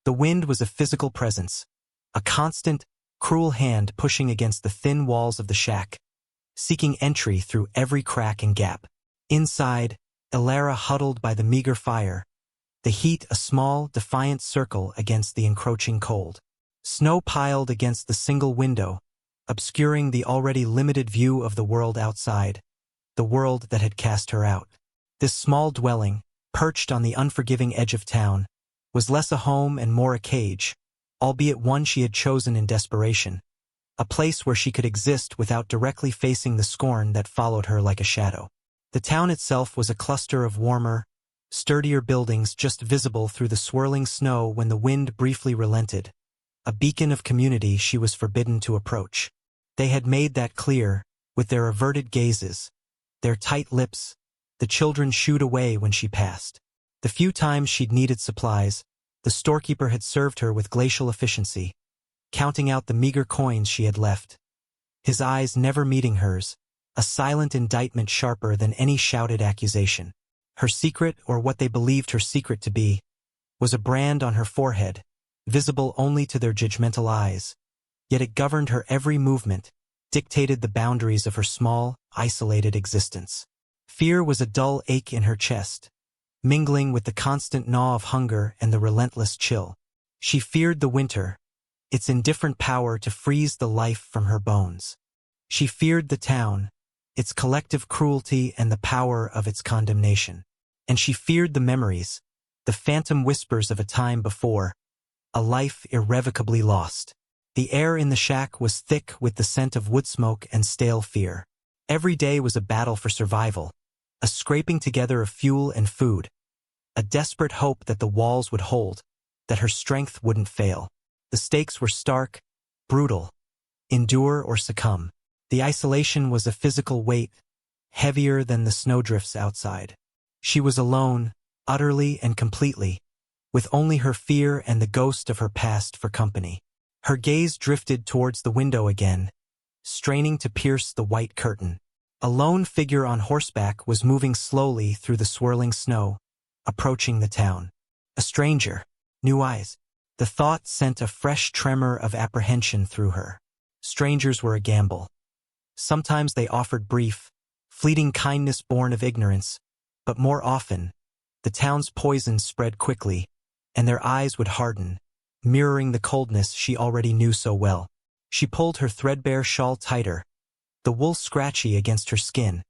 The wind was a physical presence, a constant, cruel hand pushing against the thin walls of the shack, seeking entry through every crack and gap. Inside, Elara huddled by the meager fire, the heat a small, defiant circle against the encroaching cold. Snow piled against the single window, obscuring the already limited view of the world outside, the world that had cast her out. This small dwelling, perched on the unforgiving edge of town, was less a home and more a cage, albeit one she had chosen in desperation, a place where she could exist without directly facing the scorn that followed her like a shadow. The town itself was a cluster of warmer, sturdier buildings just visible through the swirling snow when the wind briefly relented, a beacon of community she was forbidden to approach. They had made that clear, with their averted gazes, their tight lips, the children shooed away when she passed. The few times she'd needed supplies, the storekeeper had served her with glacial efficiency, counting out the meager coins she had left. His eyes never meeting hers, a silent indictment sharper than any shouted accusation. Her secret, or what they believed her secret to be, was a brand on her forehead, visible only to their judgmental eyes. Yet it governed her every movement, dictated the boundaries of her small, isolated existence. Fear was a dull ache in her chest, mingling with the constant gnaw of hunger and the relentless chill. She feared the winter, its indifferent power to freeze the life from her bones. She feared the town, its collective cruelty and the power of its condemnation. And she feared the memories, the phantom whispers of a time before, a life irrevocably lost. The air in the shack was thick with the scent of wood smoke and stale fear. Every day was a battle for survival, a scraping together of fuel and food, a desperate hope that the walls would hold, that her strength wouldn't fail. The stakes were stark, brutal. Endure or succumb. The isolation was a physical weight, heavier than the snowdrifts outside. She was alone, utterly and completely, with only her fear and the ghost of her past for company. Her gaze drifted towards the window again, straining to pierce the white curtain. A lone figure on horseback was moving slowly through the swirling snow, approaching the town. A stranger, new eyes. The thought sent a fresh tremor of apprehension through her. Strangers were a gamble. Sometimes they offered brief, fleeting kindness born of ignorance, but more often, the town's poison spread quickly, and their eyes would harden, mirroring the coldness she already knew so well. She pulled her threadbare shawl tighter, the wool scratchy against her skin,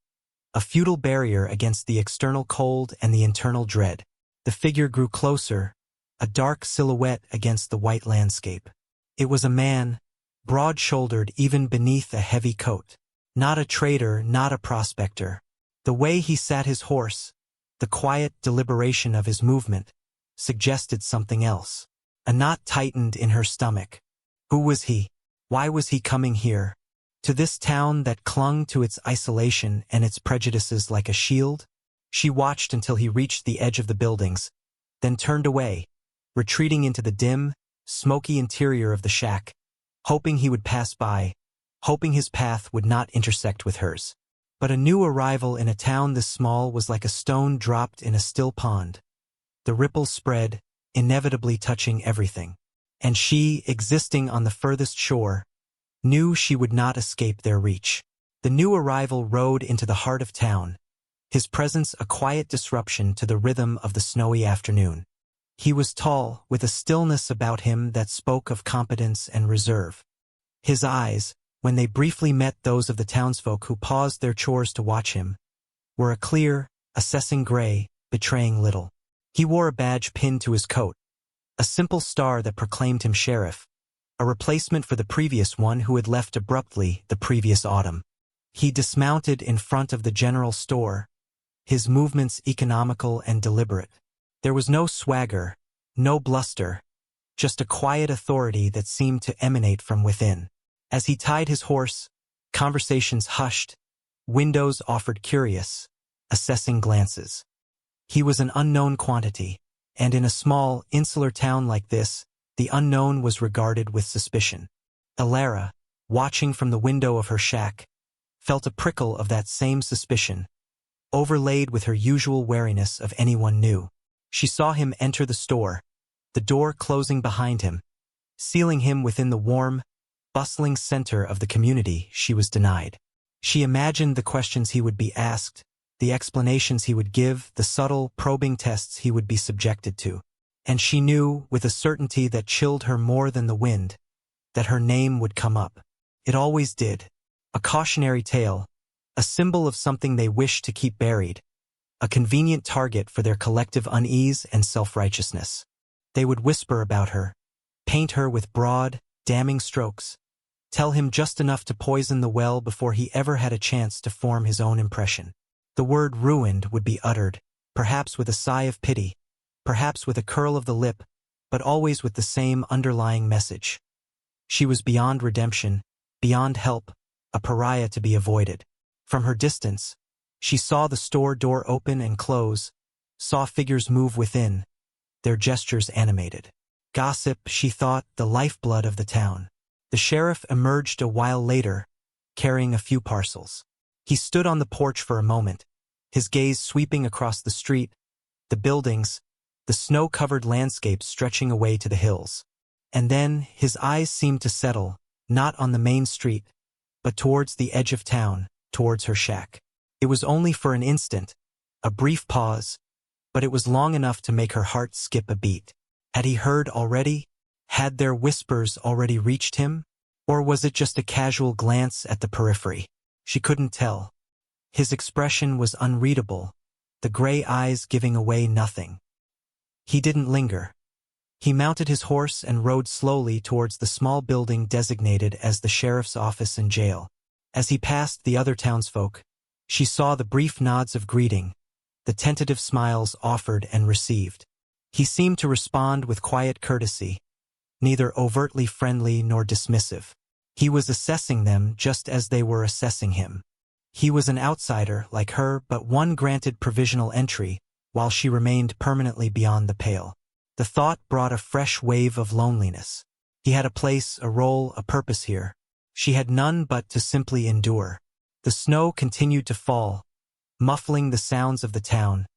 a futile barrier against the external cold and the internal dread. The figure grew closer, a dark silhouette against the white landscape. It was a man, broad-shouldered even beneath a heavy coat. Not a trader, not a prospector. The way he sat his horse, the quiet deliberation of his movement, suggested something else. A knot tightened in her stomach. Who was he? Why was he coming here? To this town that clung to its isolation and its prejudices like a shield? She watched until he reached the edge of the buildings, then turned away, retreating into the dim, smoky interior of the shack, hoping he would pass by, hoping his path would not intersect with hers. But a new arrival in a town this small was like a stone dropped in a still pond. The ripples spread, inevitably touching everything. And she, existing on the furthest shore, knew she would not escape their reach. The new arrival rode into the heart of town, his presence a quiet disruption to the rhythm of the snowy afternoon. He was tall, with a stillness about him that spoke of competence and reserve. His eyes, when they briefly met those of the townsfolk who paused their chores to watch him, were a clear, assessing gray, betraying little. He wore a badge pinned to his coat, a simple star that proclaimed him sheriff, a replacement for the previous one who had left abruptly the previous autumn. He dismounted in front of the general store, his movements economical and deliberate. There was no swagger, no bluster, just a quiet authority that seemed to emanate from within. As he tied his horse, conversations hushed, windows offered curious, assessing glances. He was an unknown quantity, and in a small, insular town like this, the unknown was regarded with suspicion. Elara, watching from the window of her shack, felt a prickle of that same suspicion, overlaid with her usual wariness of anyone new. She saw him enter the store, the door closing behind him, sealing him within the warm, bustling center of the community she was denied. She imagined the questions he would be asked, the explanations he would give, the subtle, probing tests he would be subjected to. And she knew, with a certainty that chilled her more than the wind, that her name would come up. It always did. A cautionary tale, a symbol of something they wished to keep buried, a convenient target for their collective unease and self-righteousness. They would whisper about her, paint her with broad, damning strokes, tell him just enough to poison the well before he ever had a chance to form his own impression. The word ruined would be uttered, perhaps with a sigh of pity, perhaps with a curl of the lip, but always with the same underlying message. She was beyond redemption, beyond help, a pariah to be avoided. From her distance, she saw the store door open and close, saw figures move within, their gestures animated. Gossip, she thought, the lifeblood of the town. The sheriff emerged a while later, carrying a few parcels. He stood on the porch for a moment, his gaze sweeping across the street, the buildings, the snow-covered landscape stretching away to the hills. And then his eyes seemed to settle, not on the main street, but towards the edge of town, towards her shack. It was only for an instant, a brief pause, but it was long enough to make her heart skip a beat. Had he heard already? Had their whispers already reached him? Or was it just a casual glance at the periphery? She couldn't tell. His expression was unreadable, the gray eyes giving away nothing. He didn't linger. He mounted his horse and rode slowly towards the small building designated as the sheriff's office and jail. As he passed the other townsfolk, she saw the brief nods of greeting, the tentative smiles offered and received. He seemed to respond with quiet courtesy, neither overtly friendly nor dismissive. He was assessing them just as they were assessing him. He was an outsider like her, but one granted provisional entry, while she remained permanently beyond the pale. The thought brought a fresh wave of loneliness. He had a place, a role, a purpose here. She had none but to simply endure. The snow continued to fall, muffling the sounds of the town,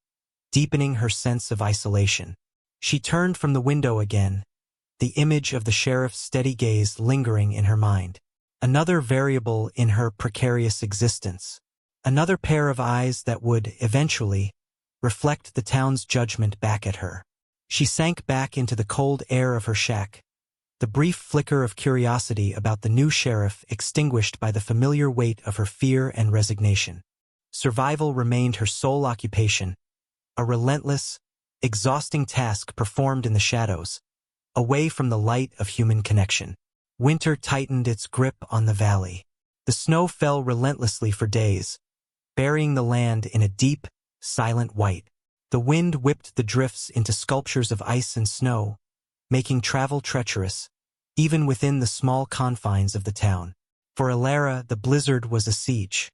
deepening her sense of isolation. She turned from the window again, the image of the sheriff's steady gaze lingering in her mind. Another variable in her precarious existence. Another pair of eyes that would, eventually, reflect the town's judgment back at her. She sank back into the cold air of her shack, the brief flicker of curiosity about the new sheriff extinguished by the familiar weight of her fear and resignation. Survival remained her sole occupation, a relentless, exhausting task performed in the shadows, away from the light of human connection. Winter tightened its grip on the valley. The snow fell relentlessly for days, burying the land in a deep, silent white. The wind whipped the drifts into sculptures of ice and snow, making travel treacherous, even within the small confines of the town. For Alara, the blizzard was a siege.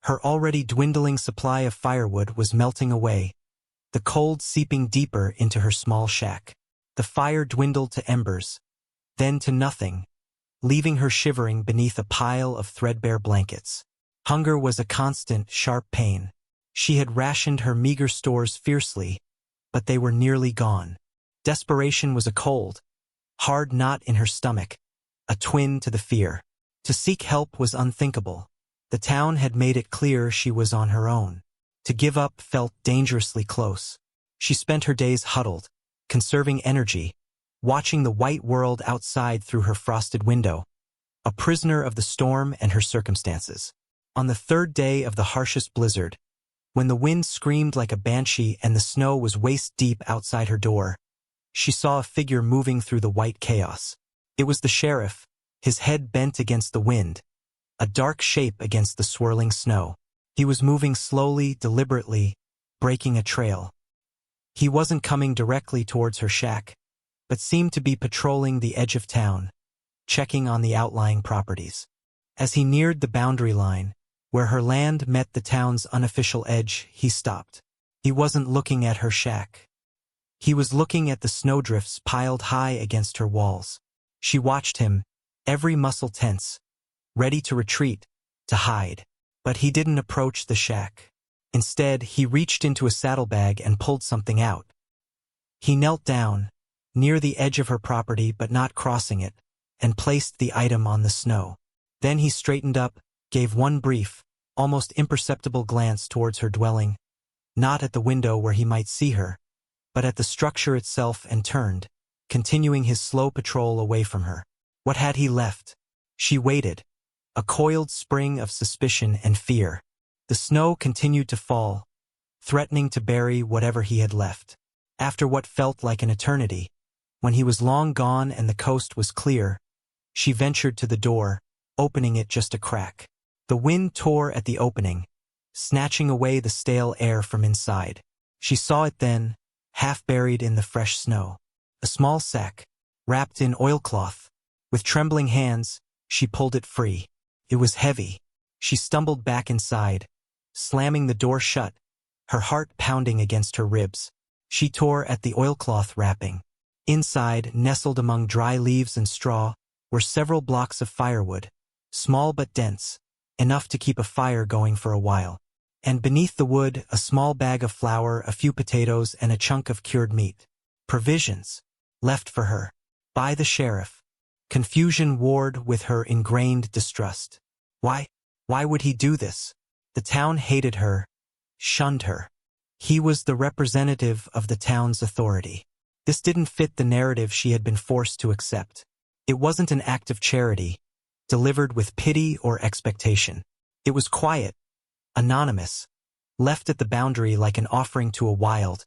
Her already dwindling supply of firewood was melting away, the cold seeping deeper into her small shack. The fire dwindled to embers, then to nothing, leaving her shivering beneath a pile of threadbare blankets. Hunger was a constant, sharp pain. She had rationed her meager stores fiercely, but they were nearly gone. Desperation was a cold, hard knot in her stomach, a twin to the fear. To seek help was unthinkable. The town had made it clear she was on her own. To give up felt dangerously close. She spent her days huddled, conserving energy, watching the white world outside through her frosted window, a prisoner of the storm and her circumstances. On the third day of the harshest blizzard, when the wind screamed like a banshee and the snow was waist-deep outside her door, she saw a figure moving through the white chaos. It was the sheriff, his head bent against the wind, a dark shape against the swirling snow. He was moving slowly, deliberately, breaking a trail. He wasn't coming directly towards her shack, but seemed to be patrolling the edge of town, checking on the outlying properties. As he neared the boundary line, where her land met the town's unofficial edge, he stopped. He wasn't looking at her shack. He was looking at the snowdrifts piled high against her walls. She watched him, every muscle tense, ready to retreat, to hide. But he didn't approach the shack. Instead, he reached into a saddlebag and pulled something out. He knelt down, near the edge of her property but not crossing it, and placed the item on the snow. Then he straightened up, gave one brief, almost imperceptible glance towards her dwelling, not at the window where he might see her, but at the structure itself, and turned, continuing his slow patrol away from her. What had he left? She waited, a coiled spring of suspicion and fear. The snow continued to fall, threatening to bury whatever he had left. After what felt like an eternity, when he was long gone and the coast was clear, she ventured to the door, opening it just a crack. The wind tore at the opening, snatching away the stale air from inside. She saw it then, half buried in the fresh snow. A small sack, wrapped in oilcloth. With trembling hands, she pulled it free. It was heavy. She stumbled back inside, slamming the door shut, her heart pounding against her ribs. She tore at the oilcloth wrapping. Inside, nestled among dry leaves and straw, were several blocks of firewood, small but dense, enough to keep a fire going for a while. And beneath the wood, a small bag of flour, a few potatoes, and a chunk of cured meat. Provisions. Left for her. By the sheriff. Confusion warred with her ingrained distrust. Why? Why would he do this? The town hated her, shunned her. He was the representative of the town's authority. This didn't fit the narrative she had been forced to accept. It wasn't an act of charity, delivered with pity or expectation. It was quiet, anonymous, left at the boundary like an offering to a wild,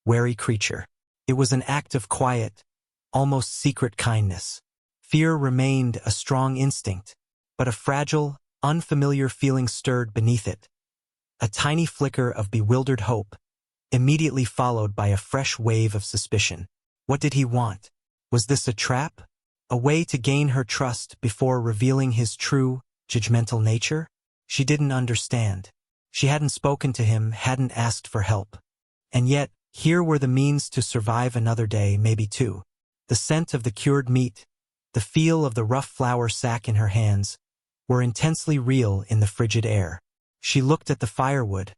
wary creature. It was an act of quiet, almost secret kindness. Fear remained a strong instinct, but a fragile, unfamiliar feeling stirred beneath it. A tiny flicker of bewildered hope, immediately followed by a fresh wave of suspicion. What did he want? Was this a trap? A way to gain her trust before revealing his true, judgmental nature? She didn't understand. She hadn't spoken to him, hadn't asked for help. And yet, here were the means to survive another day, maybe two. The scent of the cured meat, the feel of the rough flour sack in her hands, were intensely real in the frigid air. She looked at the firewood,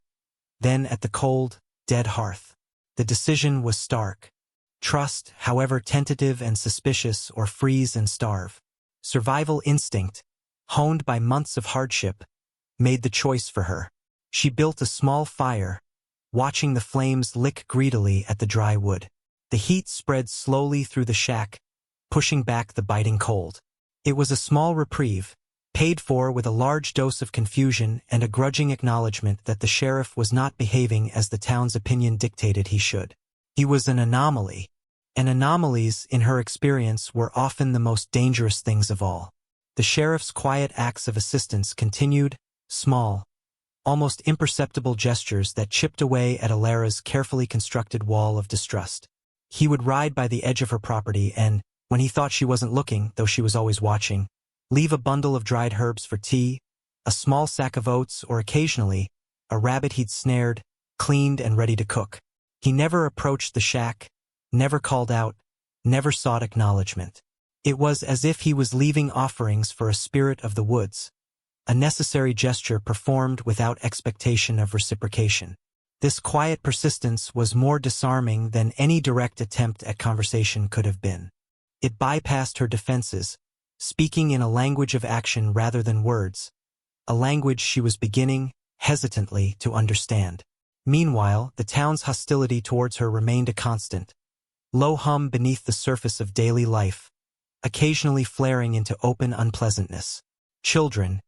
then at the cold, dead hearth. The decision was stark. Trust, however tentative and suspicious, or freeze and starve. Survival instinct, honed by months of hardship, made the choice for her. She built a small fire, watching the flames lick greedily at the dry wood. The heat spread slowly through the shack, pushing back the biting cold. It was a small reprieve, paid for with a large dose of confusion and a grudging acknowledgement that the sheriff was not behaving as the town's opinion dictated he should. He was an anomaly, and anomalies, in her experience, were often the most dangerous things of all. The sheriff's quiet acts of assistance continued, small, almost imperceptible gestures that chipped away at Alara's carefully constructed wall of distrust. He would ride by the edge of her property and, when he thought she wasn't looking, though she was always watching, leave a bundle of dried herbs for tea, a small sack of oats, or occasionally, a rabbit he'd snared, cleaned and ready to cook. He never approached the shack, never called out, never sought acknowledgement. It was as if he was leaving offerings for a spirit of the woods, a necessary gesture performed without expectation of reciprocation. This quiet persistence was more disarming than any direct attempt at conversation could have been. It bypassed her defenses, speaking in a language of action rather than words, a language she was beginning, hesitantly, to understand. Meanwhile, the town's hostility towards her remained a constant, low hum beneath the surface of daily life, occasionally flaring into open unpleasantness. Children,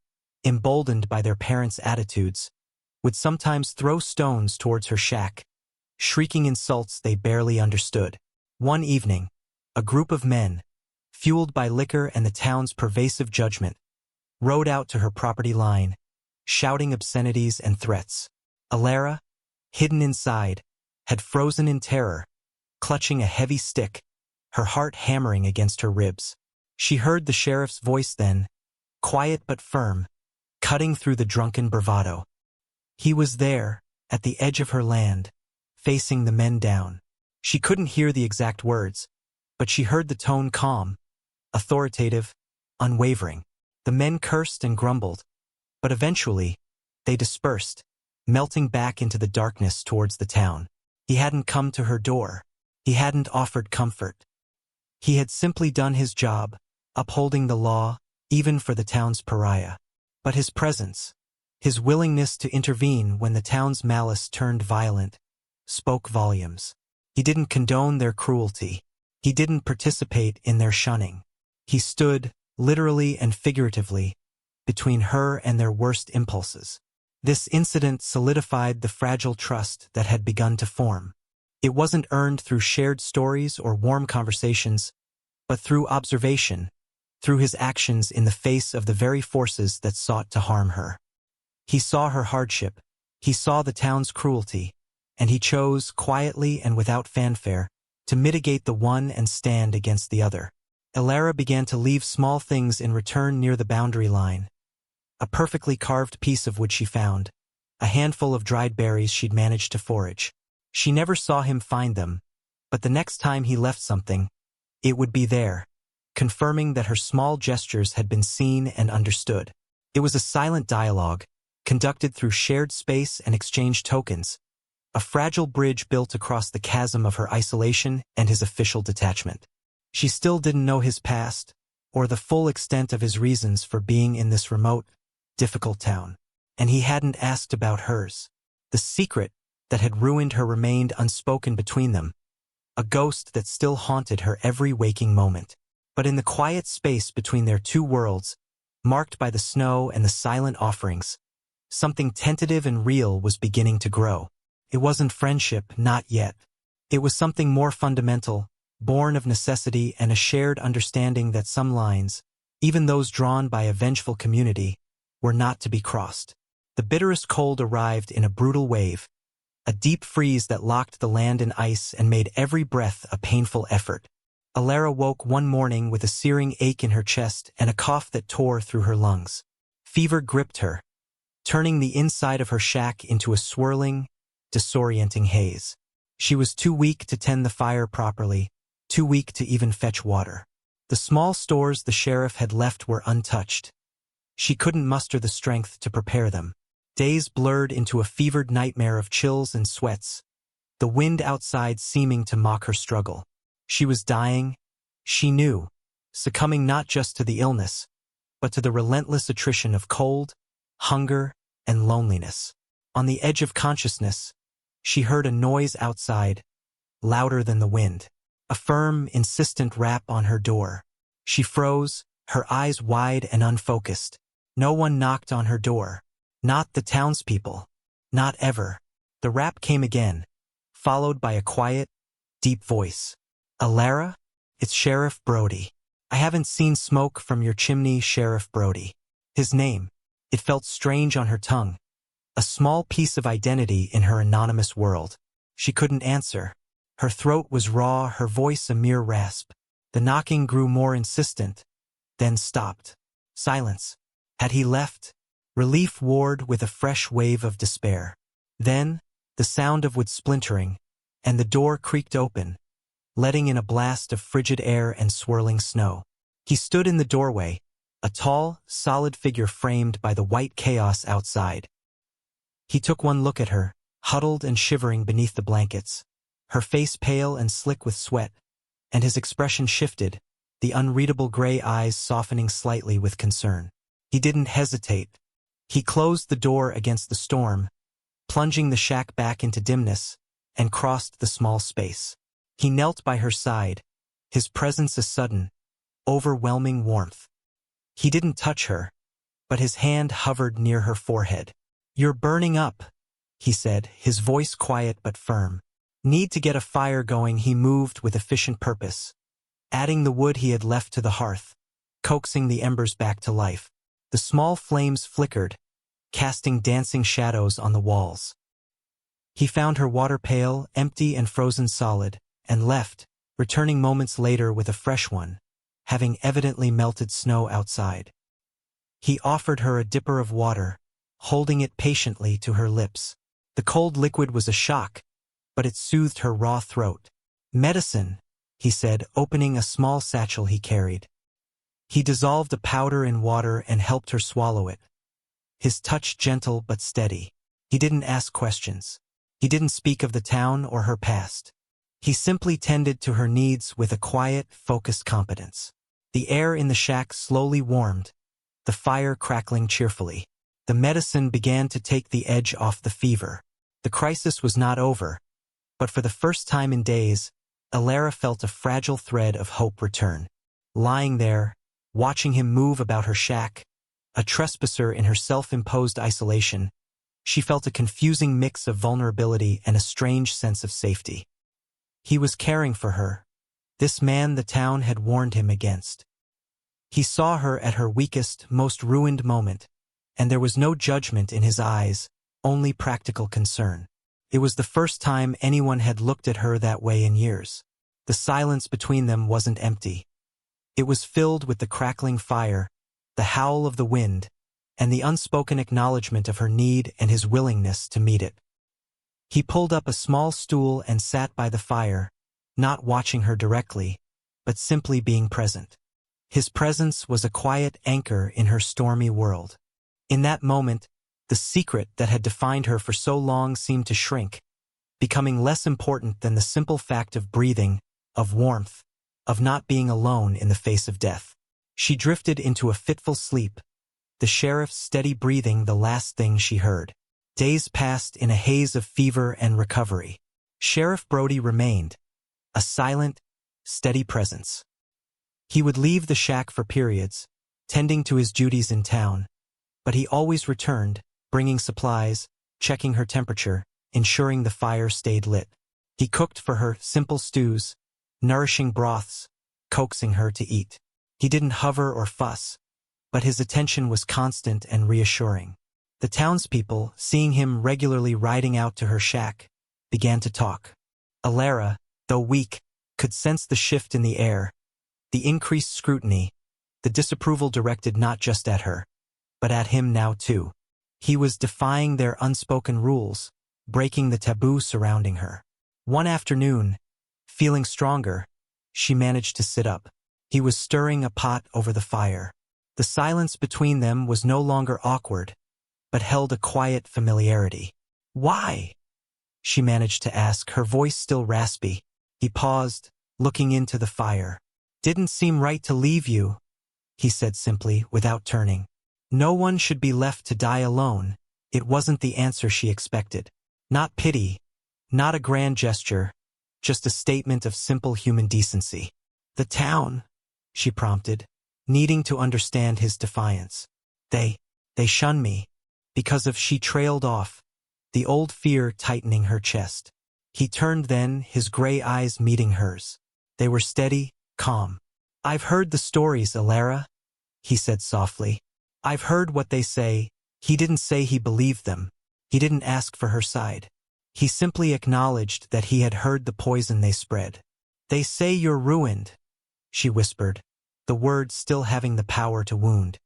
emboldened by their parents' attitudes, would sometimes throw stones towards her shack, shrieking insults they barely understood. One evening, a group of men, fueled by liquor and the town's pervasive judgment, rode out to her property line, shouting obscenities and threats. Alara, hidden inside, had frozen in terror, clutching a heavy stick, her heart hammering against her ribs. She heard the sheriff's voice then, quiet but firm, cutting through the drunken bravado. He was there, at the edge of her land, facing the men down. She couldn't hear the exact words, but she heard the tone calm, authoritative, unwavering. The men cursed and grumbled, but eventually, they dispersed, melting back into the darkness towards the town. He hadn't come to her door. He hadn't offered comfort. He had simply done his job, upholding the law, even for the town's pariah. But his presence, his willingness to intervene when the town's malice turned violent, spoke volumes. He didn't condone their cruelty. He didn't participate in their shunning. He stood, literally and figuratively, between her and their worst impulses. This incident solidified the fragile trust that had begun to form. It wasn't earned through shared stories or warm conversations, but through observation, through his actions in the face of the very forces that sought to harm her. He saw her hardship, he saw the town's cruelty, and he chose, quietly and without fanfare, to mitigate the one and stand against the other. Elara began to leave small things in return near the boundary line. A perfectly carved piece of wood she found, a handful of dried berries she'd managed to forage. She never saw him find them, but the next time he left something, it would be there, confirming that her small gestures had been seen and understood. It was a silent dialogue, conducted through shared space and exchanged tokens, a fragile bridge built across the chasm of her isolation and his official detachment. She still didn't know his past, or the full extent of his reasons for being in this remote, difficult town, and he hadn't asked about hers. The secret that had ruined her remained unspoken between them, a ghost that still haunted her every waking moment. But in the quiet space between their two worlds, marked by the snow and the silent offerings, something tentative and real was beginning to grow. It wasn't friendship, not yet. It was something more fundamental, born of necessity and a shared understanding that some lines, even those drawn by a vengeful community, were not to be crossed. The bitterest cold arrived in a brutal wave, a deep freeze that locked the land in ice and made every breath a painful effort. Elara woke one morning with a searing ache in her chest and a cough that tore through her lungs. Fever gripped her, turning the inside of her shack into a swirling, disorienting haze. She was too weak to tend the fire properly, too weak to even fetch water. The small stores the sheriff had left were untouched. She couldn't muster the strength to prepare them. Days blurred into a fevered nightmare of chills and sweats, the wind outside seeming to mock her struggle. She was dying, she knew, succumbing not just to the illness, but to the relentless attrition of cold, hunger, and loneliness. On the edge of consciousness, she heard a noise outside, louder than the wind. A firm, insistent rap on her door. She froze, her eyes wide and unfocused. No one knocked on her door. Not the townspeople. Not ever. The rap came again, followed by a quiet, deep voice. "Elara? It's Sheriff Brody. I haven't seen smoke from your chimney, Sheriff Brody." His name. It felt strange on her tongue. A small piece of identity in her anonymous world. She couldn't answer. Her throat was raw, her voice a mere rasp. The knocking grew more insistent, then stopped. Silence. Had he left? Relief warred with a fresh wave of despair. Then, the sound of wood splintering, and the door creaked open, letting in a blast of frigid air and swirling snow. He stood in the doorway, a tall, solid figure framed by the white chaos outside. He took one look at her, huddled and shivering beneath the blankets, her face pale and slick with sweat, and his expression shifted, the unreadable gray eyes softening slightly with concern. He didn't hesitate. He closed the door against the storm, plunging the shack back into dimness, and crossed the small space. He knelt by her side, his presence a sudden, overwhelming warmth. He didn't touch her, but his hand hovered near her forehead. "You're burning up," he said, his voice quiet but firm. Need to get a fire going, he moved with efficient purpose, adding the wood he had left to the hearth, coaxing the embers back to life. The small flames flickered, casting dancing shadows on the walls. He found her water pail, empty and frozen solid, and left, returning moments later with a fresh one, having evidently melted snow outside. He offered her a dipper of water, holding it patiently to her lips. The cold liquid was a shock, but it soothed her raw throat. "Medicine," he said, opening a small satchel he carried. He dissolved a powder in water and helped her swallow it, his touch gentle but steady. He didn't ask questions. He didn't speak of the town or her past. He simply tended to her needs with a quiet, focused competence. The air in the shack slowly warmed, the fire crackling cheerfully. The medicine began to take the edge off the fever. The crisis was not over, but for the first time in days, Alara felt a fragile thread of hope return. Lying there, watching him move about her shack, a trespasser in her self-imposed isolation, she felt a confusing mix of vulnerability and a strange sense of safety. He was caring for her, this man the town had warned him against. He saw her at her weakest, most ruined moment, and there was no judgment in his eyes, only practical concern. It was the first time anyone had looked at her that way in years. The silence between them wasn't empty. It was filled with the crackling fire, the howl of the wind, and the unspoken acknowledgement of her need and his willingness to meet it. He pulled up a small stool and sat by the fire, not watching her directly, but simply being present. His presence was a quiet anchor in her stormy world. In that moment, the secret that had defined her for so long seemed to shrink, becoming less important than the simple fact of breathing, of warmth, of not being alone in the face of death. She drifted into a fitful sleep, the sheriff's steady breathing the last thing she heard. Days passed in a haze of fever and recovery. Sheriff Brody remained, a silent, steady presence. He would leave the shack for periods, tending to his duties in town, but he always returned, bringing supplies, checking her temperature, ensuring the fire stayed lit. He cooked for her simple stews, nourishing broths, coaxing her to eat. He didn't hover or fuss, but his attention was constant and reassuring. The townspeople, seeing him regularly riding out to her shack, began to talk. Alara, though weak, could sense the shift in the air, the increased scrutiny, the disapproval directed not just at her, but at him now too. He was defying their unspoken rules, breaking the taboo surrounding her. One afternoon, feeling stronger, she managed to sit up. He was stirring a pot over the fire. The silence between them was no longer awkward, but held a quiet familiarity. "Why?" she managed to ask, her voice still raspy. He paused, looking into the fire. "Didn't seem right to leave you," he said simply, without turning. No one should be left to die alone. It wasn't the answer she expected. Not pity, not a grand gesture, just a statement of simple human decency. "The town," she prompted, needing to understand his defiance. They shun me. Because of she trailed off, the old fear tightening her chest. He turned then, his gray eyes meeting hers. They were steady, calm. "I've heard the stories, Alara," he said softly. "I've heard what they say." He didn't say he believed them. He didn't ask for her side. He simply acknowledged that he had heard the poison they spread. "They say you're ruined," she whispered, the words still having the power to wound.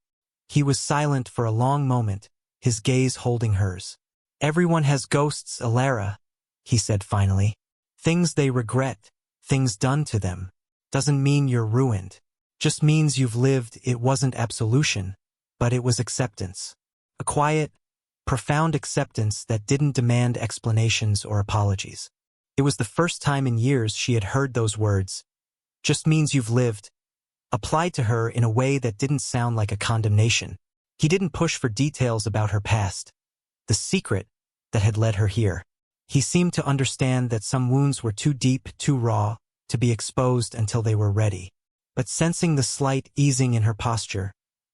He was silent for a long moment, his gaze holding hers. "Everyone has ghosts, Alara," he said finally. "Things they regret, things done to them. Doesn't mean you're ruined. Just means you've lived." It wasn't absolution, but it was acceptance. A quiet, profound acceptance that didn't demand explanations or apologies. It was the first time in years she had heard those words, "just means you've lived," applied to her in a way that didn't sound like a condemnation. He didn't push for details about her past, the secret that had led her here. He seemed to understand that some wounds were too deep, too raw, to be exposed until they were ready. But sensing the slight easing in her posture,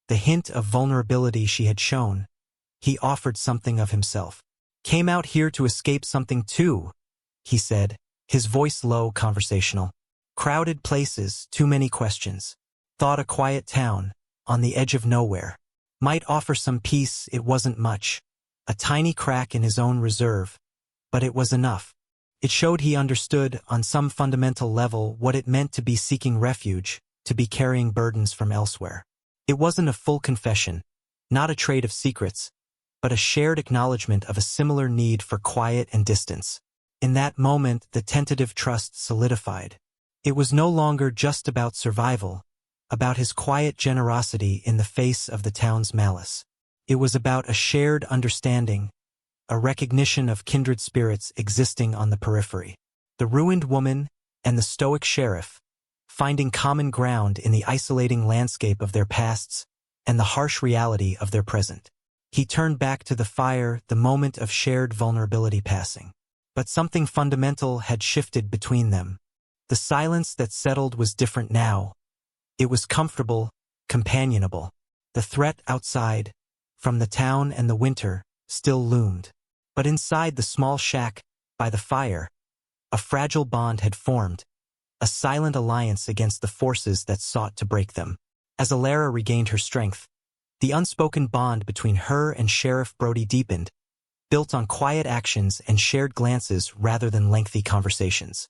the hint of vulnerability she had shown, he offered something of himself. "Came out here to escape something too," he said, his voice low, conversational. "Crowded places, too many questions. Thought a quiet town, on the edge of nowhere, might offer some peace." It wasn't much, a tiny crack in his own reserve, but it was enough. It showed he understood, on some fundamental level, what it meant to be seeking refuge, to be carrying burdens from elsewhere. It wasn't a full confession, not a trade of secrets, but a shared acknowledgement of a similar need for quiet and distance. In that moment, the tentative trust solidified. It was no longer just about survival, about his quiet generosity in the face of the town's malice. It was about a shared understanding, a recognition of kindred spirits existing on the periphery. The ruined woman and the stoic sheriff, finding common ground in the isolating landscape of their pasts and the harsh reality of their present. He turned back to the fire, the moment of shared vulnerability passing. But something fundamental had shifted between them. The silence that settled was different now. It was comfortable, companionable. The threat outside, from the town and the winter, still loomed. But inside the small shack, by the fire, a fragile bond had formed, a silent alliance against the forces that sought to break them. As Alara regained her strength, the unspoken bond between her and Sheriff Brody deepened, built on quiet actions and shared glances rather than lengthy conversations.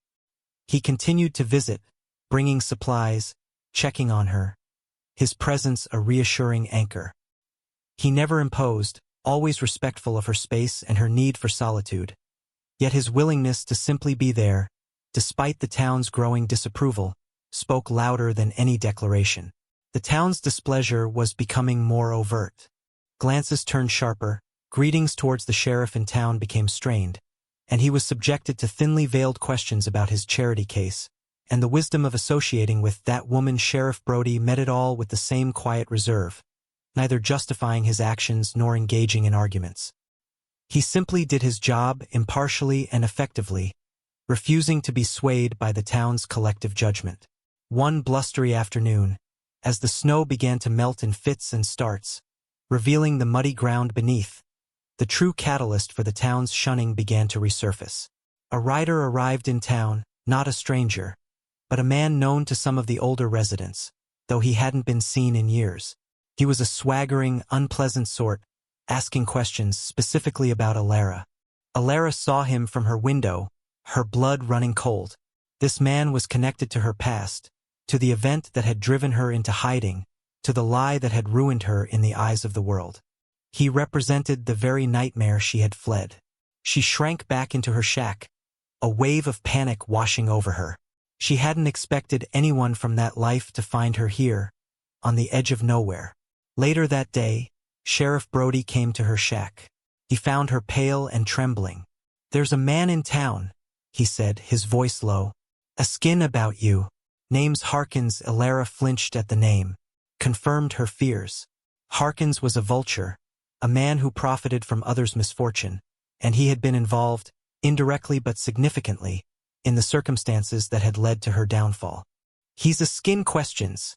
He continued to visit, bringing supplies, checking on her, his presence a reassuring anchor. He never imposed, always respectful of her space and her need for solitude. Yet his willingness to simply be there, despite the town's growing disapproval, spoke louder than any declaration. The town's displeasure was becoming more overt. Glances turned sharper, greetings towards the sheriff in town became strained, and he was subjected to thinly veiled questions about his charity case, and the wisdom of associating with that woman. Sheriff Brody met it all with the same quiet reserve, neither justifying his actions nor engaging in arguments. He simply did his job impartially and effectively, refusing to be swayed by the town's collective judgment. One blustery afternoon, as the snow began to melt in fits and starts, revealing the muddy ground beneath, the true catalyst for the town's shunning began to resurface. A rider arrived in town, not a stranger, but a man known to some of the older residents, though he hadn't been seen in years. He was a swaggering, unpleasant sort, asking questions specifically about Alara. Alara saw him from her window, her blood running cold. This man was connected to her past, to the event that had driven her into hiding, to the lie that had ruined her in the eyes of the world. He represented the very nightmare she had fled. She shrank back into her shack, a wave of panic washing over her. She hadn't expected anyone from that life to find her here, on the edge of nowhere. Later that day, Sheriff Brody came to her shack. He found her pale and trembling. "There's a man in town," he said, his voice low. "A skin about you. Name's Harkins." Alara flinched at the name, confirmed her fears. Harkins was a vulture, a man who profited from others' misfortune, and he had been involved, indirectly but significantly, in the circumstances that had led to her downfall. "He's a skin." Questions,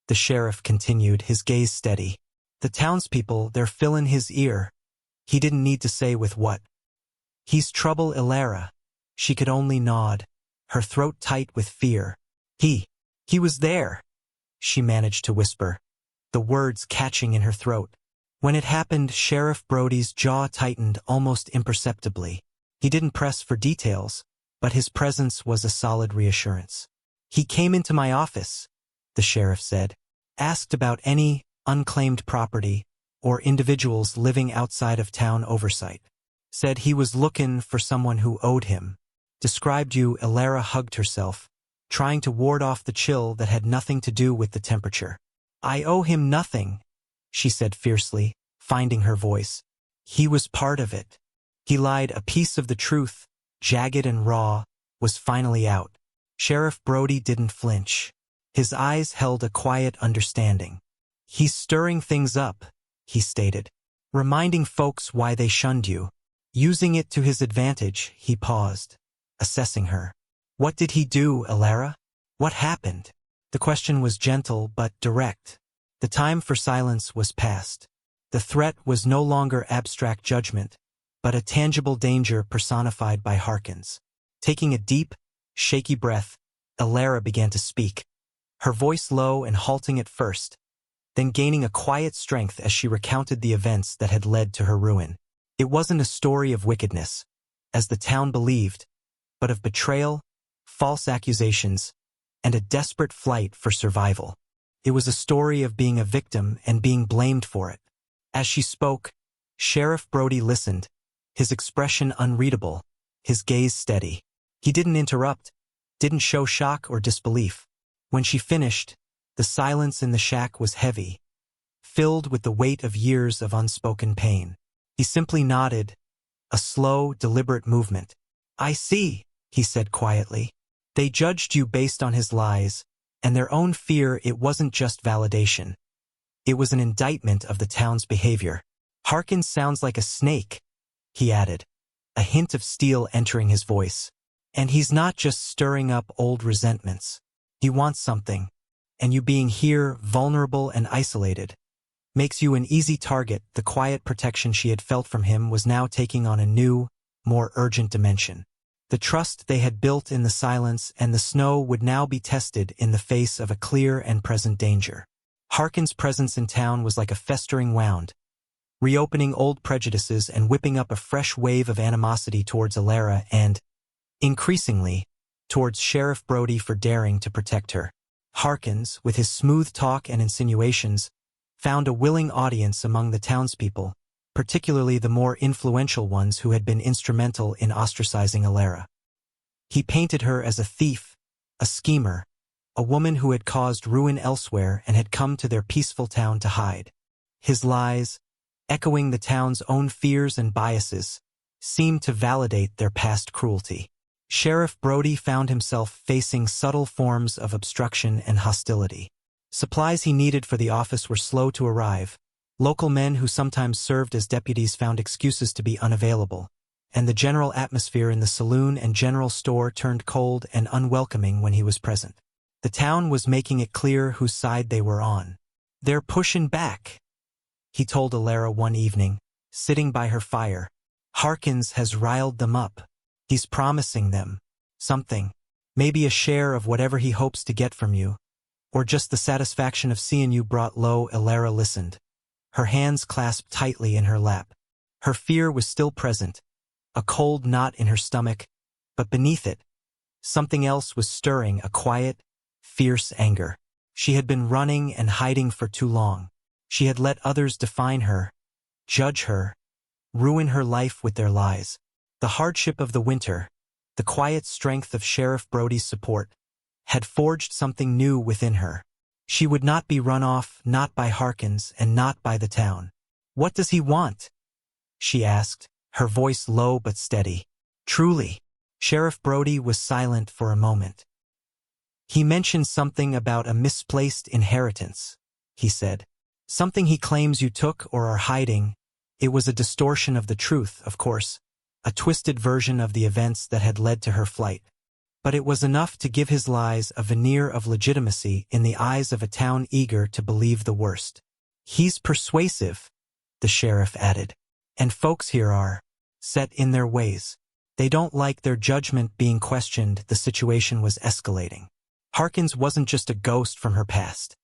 the sheriff continued, his gaze steady. "The townspeople, they're fillin' his ear." He didn't need to say with what. "He's trouble." Alara. She could only nod, her throat tight with fear. He was there," she managed to whisper, the words catching in her throat. When it happened, Sheriff Brody's jaw tightened almost imperceptibly. He didn't press for details, but his presence was a solid reassurance. "He came into my office," the sheriff said, "asked about any unclaimed property or individuals living outside of town oversight. Said he was looking for someone who owed him. Described you." Alara hugged herself, trying to ward off the chill that had nothing to do with the temperature. "I owe him nothing," she said fiercely, finding her voice. "He was part of it." He lied. A piece of the truth, jagged and raw, was finally out. Sheriff Brody didn't flinch. His eyes held a quiet understanding. "He's stirring things up," he stated, "reminding folks why they shunned you. Using it to his advantage." He paused, assessing her. "What did he do, Alara? What happened?" The question was gentle but direct. The time for silence was past. The threat was no longer abstract judgment, but a tangible danger personified by Harkins. Taking a deep, shaky breath, Alara began to speak, her voice low and halting at first, then gaining a quiet strength as she recounted the events that had led to her ruin. It wasn't a story of wickedness, as the town believed, but of betrayal, false accusations, and a desperate flight for survival. It was a story of being a victim and being blamed for it. As she spoke, Sheriff Brody listened, his expression unreadable, his gaze steady. He didn't interrupt, didn't show shock or disbelief. When she finished, the silence in the shack was heavy, filled with the weight of years of unspoken pain. He simply nodded, a slow, deliberate movement. "I see," he said quietly. They judged you based on his lies, and their own fear. It wasn't just validation. It was an indictment of the town's behavior. Harkins sounds like a snake, he added, a hint of steel entering his voice. And he's not just stirring up old resentments. He wants something, and you being here, vulnerable and isolated, makes you an easy target. The quiet protection she had felt from him was now taking on a new, more urgent dimension. The trust they had built in the silence and the snow would now be tested in the face of a clear and present danger. Harkins' presence in town was like a festering wound, reopening old prejudices and whipping up a fresh wave of animosity towards Alara and, increasingly, towards Sheriff Brody for daring to protect her. Harkins, with his smooth talk and insinuations, found a willing audience among the townspeople, particularly the more influential ones who had been instrumental in ostracizing Alara. He painted her as a thief, a schemer, a woman who had caused ruin elsewhere and had come to their peaceful town to hide. His lies, echoing the town's own fears and biases, seemed to validate their past cruelty. Sheriff Brody found himself facing subtle forms of obstruction and hostility. Supplies he needed for the office were slow to arrive. Local men who sometimes served as deputies found excuses to be unavailable, and the general atmosphere in the saloon and general store turned cold and unwelcoming when he was present. The town was making it clear whose side they were on. They're pushing back, he told Alara one evening, sitting by her fire. Harkins has riled them up. He's promising them something, maybe a share of whatever he hopes to get from you, or just the satisfaction of seeing you brought low. Alara listened, her hands clasped tightly in her lap. Her fear was still present, a cold knot in her stomach, but beneath it, something else was stirring, a quiet, fierce anger. She had been running and hiding for too long. She had let others define her, judge her, ruin her life with their lies. The hardship of the winter, the quiet strength of Sheriff Brody's support, had forged something new within her. She would not be run off, not by Harkins and not by the town. What does he want? She asked, her voice low but steady. Truly. Sheriff Brody was silent for a moment. He mentioned something about a misplaced inheritance, he said. Something he claims you took or are hiding. It was a distortion of the truth, of course, a twisted version of the events that had led to her flight. But it was enough to give his lies a veneer of legitimacy in the eyes of a town eager to believe the worst. He's persuasive, the sheriff added. And folks here are set in their ways. They don't like their judgment being questioned. The situation was escalating. Harkins wasn't just a ghost from her past.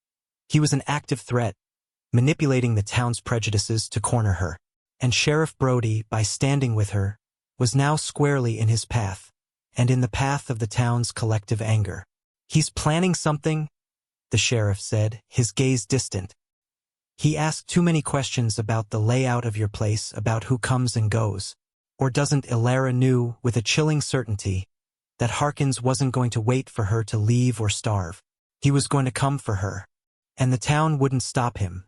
He was an active threat, manipulating the town's prejudices to corner her. And Sheriff Brody, by standing with her, was now squarely in his path, and in the path of the town's collective anger. He's planning something, the sheriff said, his gaze distant. He asked too many questions about the layout of your place, about who comes and goes. Or doesn't Alara knew, with a chilling certainty, that Harkins wasn't going to wait for her to leave or starve. He was going to come for her. And the town wouldn't stop him.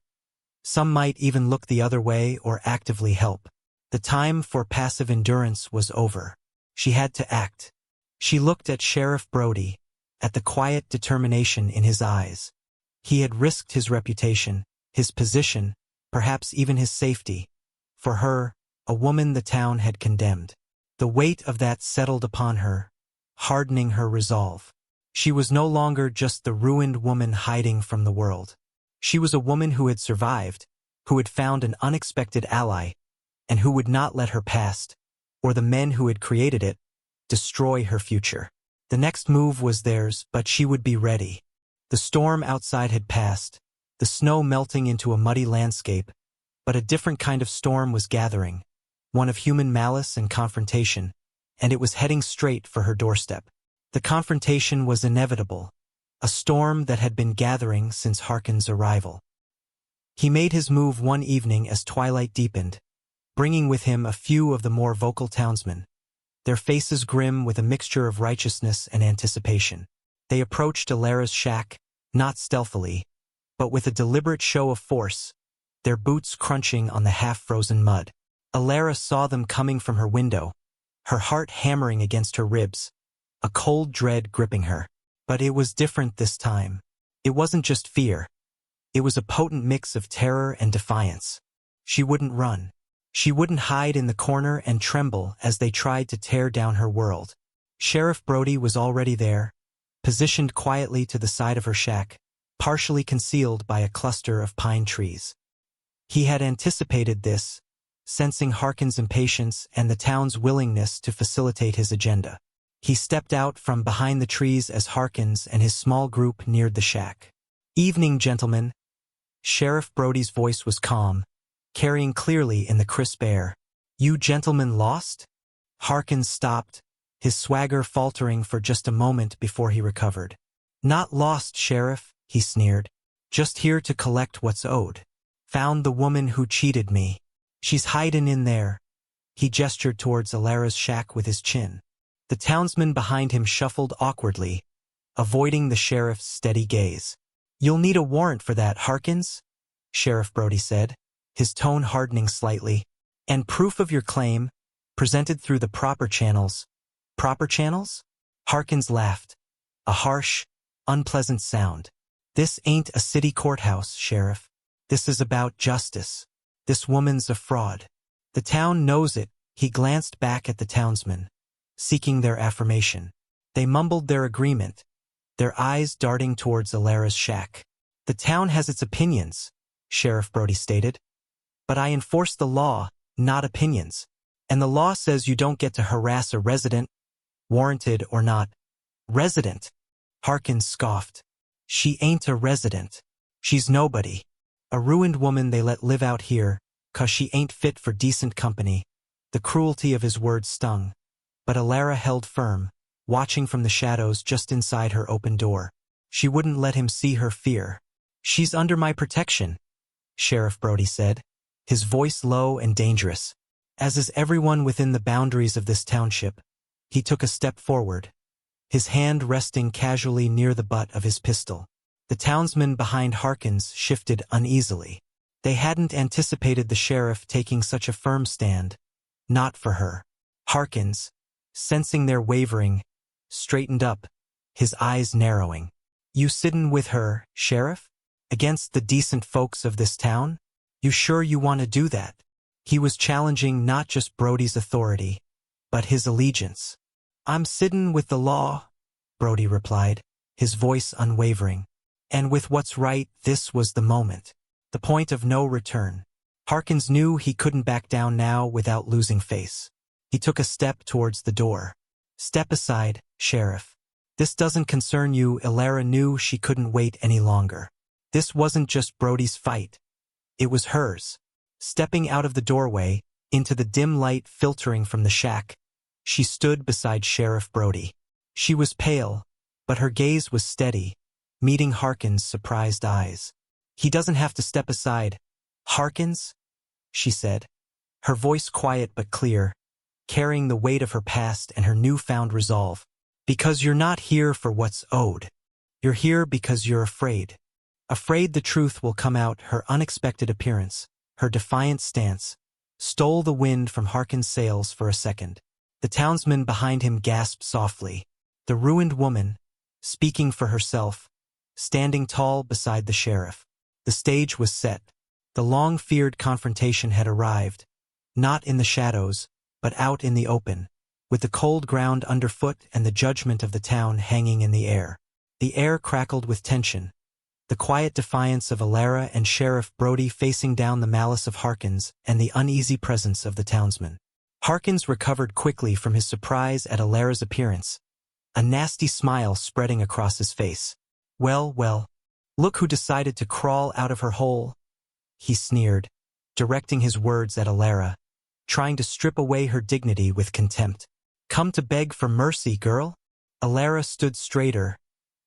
Some might even look the other way or actively help. The time for passive endurance was over. She had to act. She looked at Sheriff Brody, at the quiet determination in his eyes. He had risked his reputation, his position, perhaps even his safety. For her, a woman the town had condemned. The weight of that settled upon her, hardening her resolve. She was no longer just the ruined woman hiding from the world. She was a woman who had survived, who had found an unexpected ally, and who would not let her past, or the men who had created it, destroy her future. The next move was theirs, but she would be ready. The storm outside had passed, the snow melting into a muddy landscape, but a different kind of storm was gathering, one of human malice and confrontation, and it was heading straight for her doorstep. The confrontation was inevitable, a storm that had been gathering since Harkins' arrival. He made his move one evening as twilight deepened, bringing with him a few of the more vocal townsmen, their faces grim with a mixture of righteousness and anticipation. They approached Alara's shack, not stealthily, but with a deliberate show of force, their boots crunching on the half-frozen mud. Alara saw them coming from her window, her heart hammering against her ribs. a cold dread gripping her. But it was different this time. It wasn't just fear. It was a potent mix of terror and defiance. She wouldn't run. She wouldn't hide in the corner and tremble as they tried to tear down her world. Sheriff Brody was already there, positioned quietly to the side of her shack, partially concealed by a cluster of pine trees. He had anticipated this, sensing Harkin's impatience and the town's willingness to facilitate his agenda. He stepped out from behind the trees as Harkins and his small group neared the shack. "Evening, gentlemen." Sheriff Brody's voice was calm, carrying clearly in the crisp air. "You gentlemen lost?" Harkins stopped, his swagger faltering for just a moment before he recovered. "Not lost, Sheriff," he sneered. "Just here to collect what's owed. Found the woman who cheated me. She's hidin' in there." He gestured towards Alara's shack with his chin. The townsman behind him shuffled awkwardly, avoiding the sheriff's steady gaze. "You'll need a warrant for that, Harkins," Sheriff Brody said, his tone hardening slightly. "And proof of your claim, presented through the proper channels." "Proper channels?" Harkins laughed, a harsh, unpleasant sound. "This ain't a city courthouse, Sheriff. This is about justice. This woman's a fraud. The town knows it." He glanced back at the townsmen, seeking their affirmation. They mumbled their agreement, their eyes darting towards Alara's shack. "The town has its opinions," Sheriff Brody stated. "But I enforce the law, not opinions. And the law says you don't get to harass a resident, warranted or not." "Resident?" Harkins scoffed. "She ain't a resident. She's nobody. A ruined woman they let live out here, 'cause she ain't fit for decent company." The cruelty of his words stung, but Alara held firm, watching from the shadows just inside her open door. She wouldn't let him see her fear. "She's under my protection," Sheriff Brody said, his voice low and dangerous. "As is everyone within the boundaries of this township." He took a step forward, his hand resting casually near the butt of his pistol. The townsmen behind Harkins shifted uneasily. They hadn't anticipated the sheriff taking such a firm stand. Not for her. Harkins, sensing their wavering, straightened up, his eyes narrowing. "You sittin' with her, Sheriff? Against the decent folks of this town? You sure you want to do that?" He was challenging not just Brody's authority, but his allegiance. "I'm sittin' with the law," Brody replied, his voice unwavering. "And with what's right, this was the moment. The point of no return." Harkins knew he couldn't back down now without losing face. He took a step towards the door. "Step aside, Sheriff. This doesn't concern you." Alara knew she couldn't wait any longer. This wasn't just Brody's fight. It was hers. Stepping out of the doorway, into the dim light filtering from the shack, she stood beside Sheriff Brody. She was pale, but her gaze was steady, meeting Harkins' surprised eyes. "He doesn't have to step aside, Harkins," she said, her voice quiet but clear, carrying the weight of her past and her newfound resolve. "Because you're not here for what's owed. You're here because you're afraid. Afraid the truth will come out." Her unexpected appearance, her defiant stance, stole the wind from Harkins' sails for a second. The townsman behind him gasped softly. The ruined woman, speaking for herself, standing tall beside the sheriff. The stage was set. The long-feared confrontation had arrived, not in the shadows, but out in the open, with the cold ground underfoot and the judgment of the town hanging in the air. The air crackled with tension, the quiet defiance of Alara and Sheriff Brody facing down the malice of Harkins and the uneasy presence of the townsman. Harkins recovered quickly from his surprise at Alara's appearance, a nasty smile spreading across his face. Well, look who decided to crawl out of her hole," he sneered, directing his words at Alara, trying to strip away her dignity with contempt. "Come to beg for mercy, girl?" Alara stood straighter,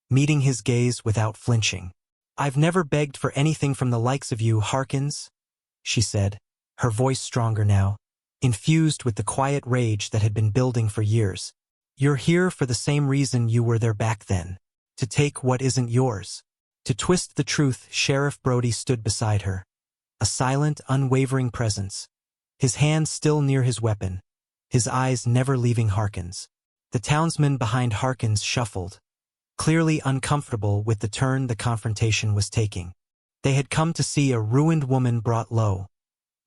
meeting his gaze without flinching. "I've never begged for anything from the likes of you, Harkins," she said, her voice stronger now, infused with the quiet rage that had been building for years. "You're here for the same reason you were there back then, to take what isn't yours." To twist the truth, Sheriff Brody stood beside her, a silent, unwavering presence, his hand still near his weapon, his eyes never leaving Harkins. The townsmen behind Harkins shuffled, clearly uncomfortable with the turn the confrontation was taking. They had come to see a ruined woman brought low,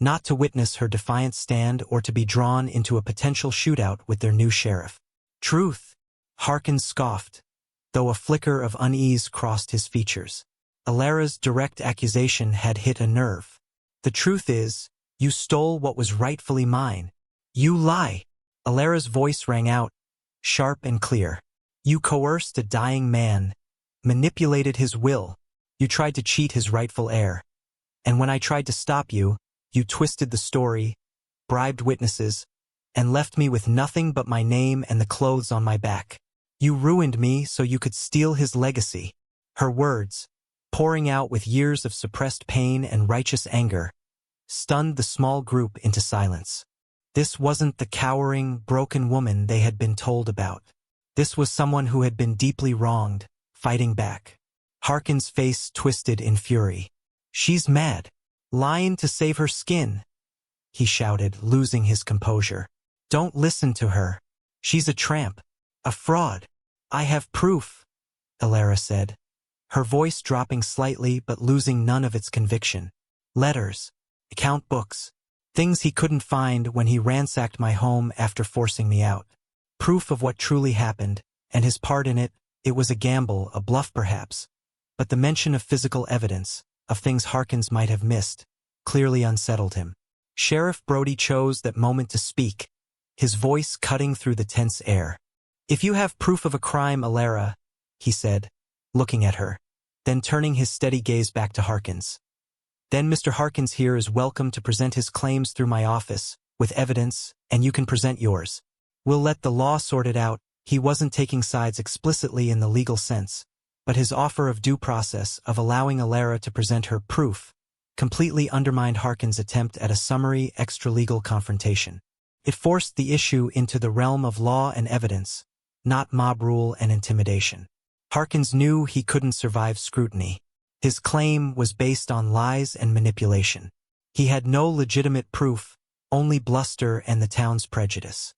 not to witness her defiant stand or to be drawn into a potential shootout with their new sheriff. Truth, Harkins scoffed, though a flicker of unease crossed his features. Alara's direct accusation had hit a nerve. The truth is, you stole what was rightfully mine. You lie. Alara's voice rang out, sharp and clear. You coerced a dying man, manipulated his will. You tried to cheat his rightful heir. And when I tried to stop you, you twisted the story, bribed witnesses, and left me with nothing but my name and the clothes on my back. You ruined me so you could steal his legacy. Her words, pouring out with years of suppressed pain and righteous anger, stunned the small group into silence. This wasn't the cowering, broken woman they had been told about. This was someone who had been deeply wronged, fighting back. Harkins' face twisted in fury. She's mad. Lying to save her skin, he shouted, losing his composure. Don't listen to her. She's a tramp. A fraud. I have proof, Alara said, her voice dropping slightly but losing none of its conviction. Letters, account books, things he couldn't find when he ransacked my home after forcing me out. Proof of what truly happened, and his part in it. It was a gamble, a bluff perhaps, but the mention of physical evidence, of things Harkins might have missed, clearly unsettled him. Sheriff Brody chose that moment to speak, his voice cutting through the tense air. If you have proof of a crime, Alara, he said, looking at her, then turning his steady gaze back to Harkins. Then Mr. Harkins here is welcome to present his claims through my office, with evidence, and you can present yours. We'll let the law sort it out. He wasn't taking sides explicitly in the legal sense, but his offer of due process of allowing Alara to present her proof completely undermined Harkins' attempt at a summary, extra-legal confrontation. It forced the issue into the realm of law and evidence, not mob rule and intimidation. Harkins knew he couldn't survive scrutiny. His claim was based on lies and manipulation. He had no legitimate proof, only bluster and the town's prejudice.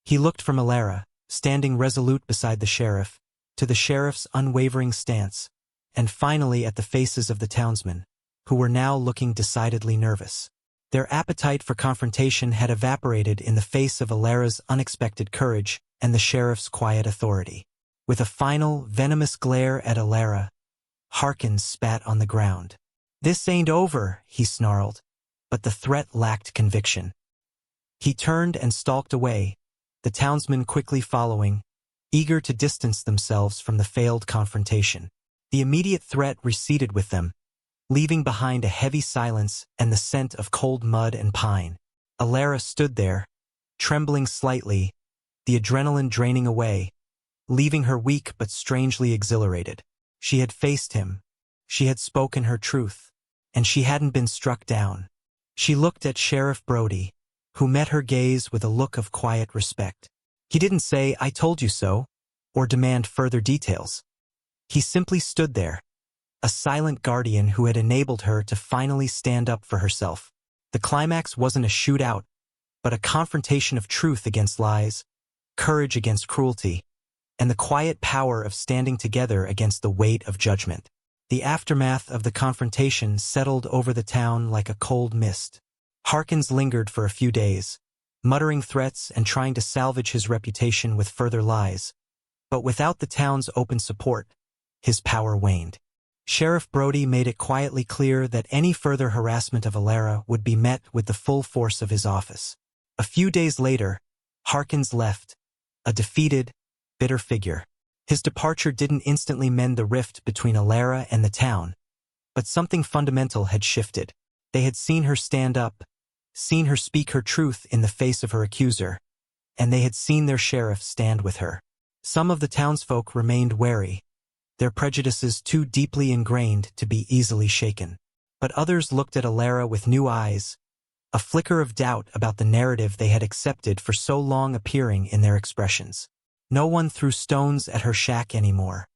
He looked from Alara, standing resolute beside the sheriff, to the sheriff's unwavering stance, and finally at the faces of the townsmen, who were now looking decidedly nervous. Their appetite for confrontation had evaporated in the face of Alara's unexpected courage and the sheriff's quiet authority. With a final, venomous glare at Alara, Harkins spat on the ground. This ain't over, he snarled, but the threat lacked conviction. He turned and stalked away, the townsmen quickly following, eager to distance themselves from the failed confrontation. The immediate threat receded with them, leaving behind a heavy silence and the scent of cold mud and pine. Alara stood there, trembling slightly, the adrenaline draining away, leaving her weak but strangely exhilarated. She had faced him. She had spoken her truth. And she hadn't been struck down. She looked at Sheriff Brody, who met her gaze with a look of quiet respect. He didn't say, "I told you so," or demand further details. He simply stood there, a silent guardian who had enabled her to finally stand up for herself. The climax wasn't a shootout, but a confrontation of truth against lies, courage against cruelty, and the quiet power of standing together against the weight of judgment. The aftermath of the confrontation settled over the town like a cold mist. Harkins lingered for a few days, muttering threats and trying to salvage his reputation with further lies. But without the town's open support, his power waned. Sheriff Brody made it quietly clear that any further harassment of Alara would be met with the full force of his office. A few days later, Harkins left, a defeated, bitter figure. His departure didn't instantly mend the rift between Alara and the town, but something fundamental had shifted. They had seen her stand up, seen her speak her truth in the face of her accuser, and they had seen their sheriff stand with her. Some of the townsfolk remained wary, their prejudices too deeply ingrained to be easily shaken. But others looked at Alara with new eyes, a flicker of doubt about the narrative they had accepted for so long appearing in their expressions. No one threw stones at her shack anymore.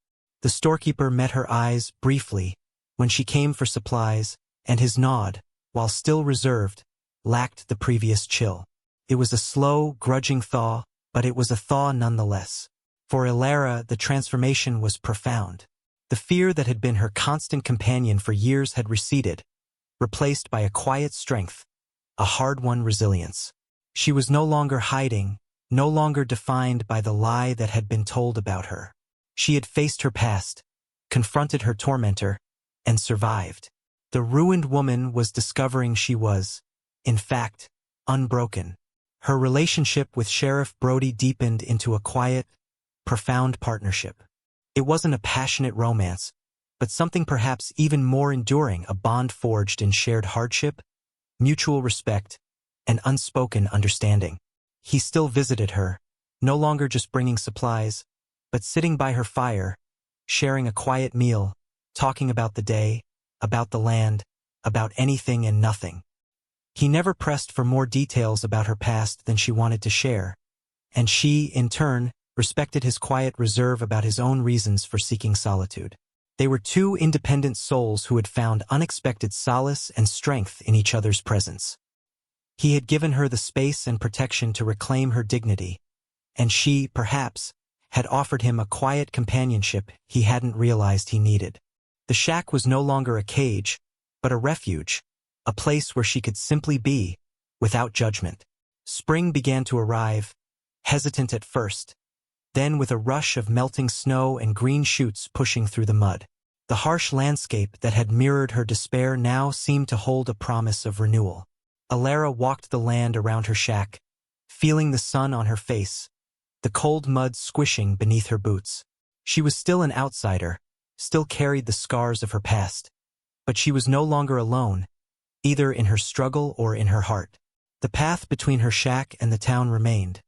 The storekeeper met her eyes briefly when she came for supplies, and his nod, while still reserved, lacked the previous chill. It was a slow, grudging thaw, but it was a thaw nonetheless. For Ilara, the transformation was profound. The fear that had been her constant companion for years had receded, replaced by a quiet strength, a hard-won resilience. She was no longer hiding, no longer defined by the lie that had been told about her. She had faced her past, confronted her tormentor, and survived. The ruined woman was discovering she was, in fact, unbroken. Her relationship with Sheriff Brody deepened into a quiet, profound partnership. It wasn't a passionate romance, but something perhaps even more enduring, a bond forged in shared hardship, mutual respect, and unspoken understanding. He still visited her, no longer just bringing supplies, but sitting by her fire, sharing a quiet meal, talking about the day, about the land, about anything and nothing. He never pressed for more details about her past than she wanted to share, and she, in turn, respected his quiet reserve about his own reasons for seeking solitude. They were two independent souls who had found unexpected solace and strength in each other's presence. He had given her the space and protection to reclaim her dignity, and she, perhaps, had offered him a quiet companionship he hadn't realized he needed. The shack was no longer a cage, but a refuge, a place where she could simply be, without judgment. Spring began to arrive, hesitant at first, then with a rush of melting snow and green shoots pushing through the mud. The harsh landscape that had mirrored her despair now seemed to hold a promise of renewal. Ilara walked the land around her shack, feeling the sun on her face, the cold mud squishing beneath her boots. She was still an outsider, still carried the scars of her past, but she was no longer alone, either in her struggle or in her heart. The path between her shack and the town remained,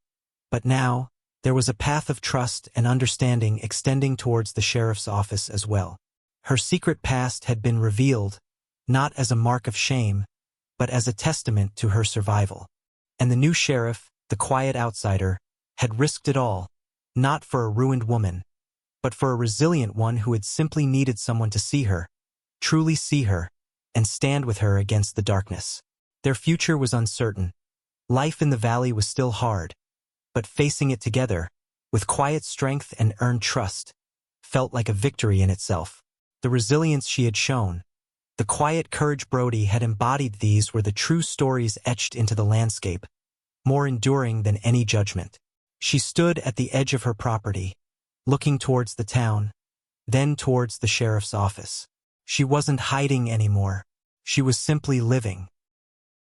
but now, there was a path of trust and understanding extending towards the sheriff's office as well. Her secret past had been revealed, not as a mark of shame, but as a testament to her survival. And the new sheriff, the quiet outsider, had risked it all, not for a ruined woman, but for a resilient one who had simply needed someone to see her, truly see her, and stand with her against the darkness. Their future was uncertain. Life in the valley was still hard, but facing it together, with quiet strength and earned trust, felt like a victory in itself. The resilience she had shown, the quiet courage Brody had embodied, these were the true stories etched into the landscape, more enduring than any judgment. She stood at the edge of her property, looking towards the town, then towards the sheriff's office. She wasn't hiding anymore. She was simply living.